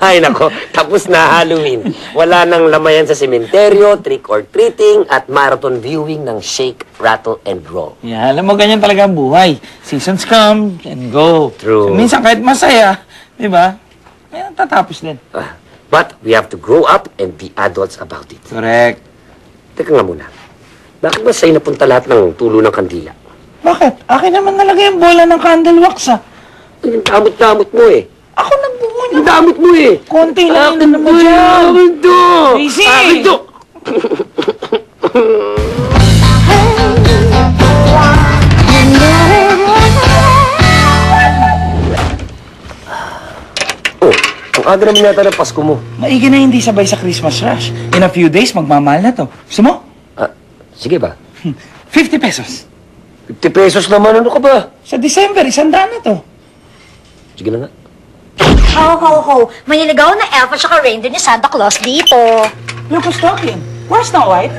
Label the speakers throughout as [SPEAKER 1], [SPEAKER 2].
[SPEAKER 1] Ay, nako, tapos na Halloween. Wala nang lamayan sa sementeryo, trick or treating, at marathon viewing ng Shake, Rattle, and Roll.
[SPEAKER 2] Yeah, alam mo, ganyan talaga ang buhay. Seasons come and go.
[SPEAKER 1] True.
[SPEAKER 2] So, minsan kahit masaya, di ba? May natatapos din.
[SPEAKER 1] But we have to grow up and be adults about it.
[SPEAKER 2] Correct.
[SPEAKER 1] Teka nga muna. Bakit ba sa'yo napunta lahat ng tulo ng kandila?
[SPEAKER 2] Bakit? Akin naman nalagay yung bola ng candle wax, ah.
[SPEAKER 1] Ang damot-damot mo eh.
[SPEAKER 2] Ako nagbuo niya.
[SPEAKER 1] Ang damot mo eh.
[SPEAKER 2] Konti lang yun naman dyan.
[SPEAKER 1] Akin to!
[SPEAKER 2] Easy!
[SPEAKER 1] Akin to! Oh, ang aga naman yata ng Pasko mo.
[SPEAKER 2] Maigi na hindi sabay sa Christmas rush. In a few days, magmamahal na to. Gusto mo?
[SPEAKER 1] Sige ba?
[SPEAKER 2] 50 pesos.
[SPEAKER 1] 50 pesos naman, ano ka ba?
[SPEAKER 2] Sa December, 100 na to.
[SPEAKER 1] Sige na nga.
[SPEAKER 3] Ho, ho, ho. May niligaw na elf at saka reindeer ni Santa Claus dito.
[SPEAKER 2] Look who's talking. Where's Snow White?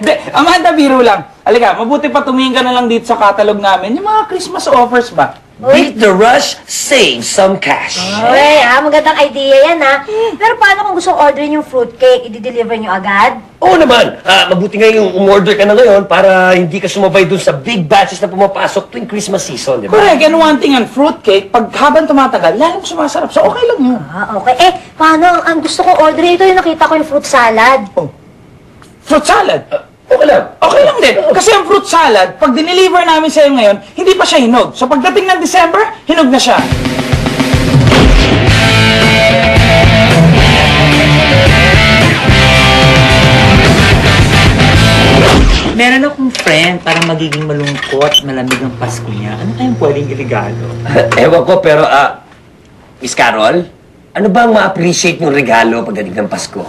[SPEAKER 2] De, Amanda, biro lang. Halika, mabuti pa tumingin ka na lang dito sa catalog namin. Yung mga Christmas offers ba?
[SPEAKER 1] Beat the rush, save some cash.
[SPEAKER 3] Uy, magandang idea yan, ha? Pero paano kung gusto orderin yung fruitcake, i-deliver nyo agad?
[SPEAKER 1] Oo naman. Mabuti nga yung umorder ka na ngayon para hindi ka sumabay dun sa big batches na pumapasok tuwing Christmas season, di ba?
[SPEAKER 2] Correct, and one thing on fruitcake, pag habang tumatagal, lalong sumasarap. So, okay lang yun.
[SPEAKER 3] Okay. Paano? Ang gusto ko orderin ito, yung nakita ko yung fruit salad.
[SPEAKER 2] Oh. Fruit salad?
[SPEAKER 1] Okay lang.
[SPEAKER 2] Okay lang din. Kasi ang fruit salad, pag dineliver namin sa'yo ngayon, hindi pa siya hinog. So pagdating ng December, hinog na siya. Meron akong friend para magiging malungkot, malamig ang Pasko niya. Ano kayang pwedeng iregalo?
[SPEAKER 1] Ewan ko, pero, Miss Carol, ano ba ang ma-appreciate yung regalo pagdating ng Pasko?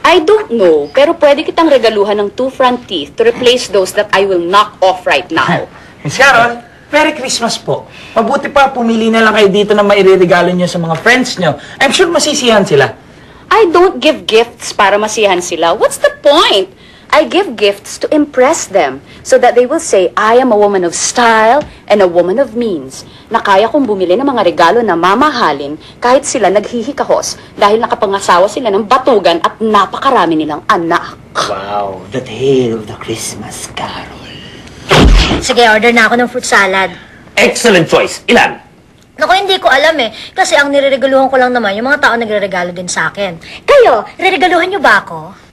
[SPEAKER 4] I don't know, pero pwede kitang regaluhan ng 2 front teeth to replace those that I will knock off right now.
[SPEAKER 2] Miss Carol, Merry Christmas po. Mabuti pa, pumili na lang kayo dito na mairegalo nyo sa mga friends nyo. I'm sure masisiyahan sila.
[SPEAKER 4] I don't give gifts para masiyahan sila. What's the point? I give gifts to impress them so that they will say, I am a woman of style and a woman of means, na kaya kong bumili ng mga regalo na mamahalin kahit sila naghihikahos dahil nakapangasawa sila ng batugan at napakarami nilang anak.
[SPEAKER 2] Wow, the tale of the Christmas Carol.
[SPEAKER 3] Sige, order na ako ng fruit salad.
[SPEAKER 1] Excellent choice. Ilan?
[SPEAKER 3] Naku, hindi ko alam eh. Kasi ang nireregaluhan ko lang naman, yung mga tao nagre-regalo din sa akin. Kayo, reregaluhan nyo ba ako?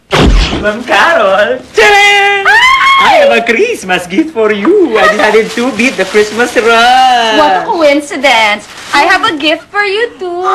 [SPEAKER 2] Ma'am Carol! Tadam! I have a Christmas gift for you. I decided to beat the Christmas rush.
[SPEAKER 4] What a coincidence! I have a gift for you too!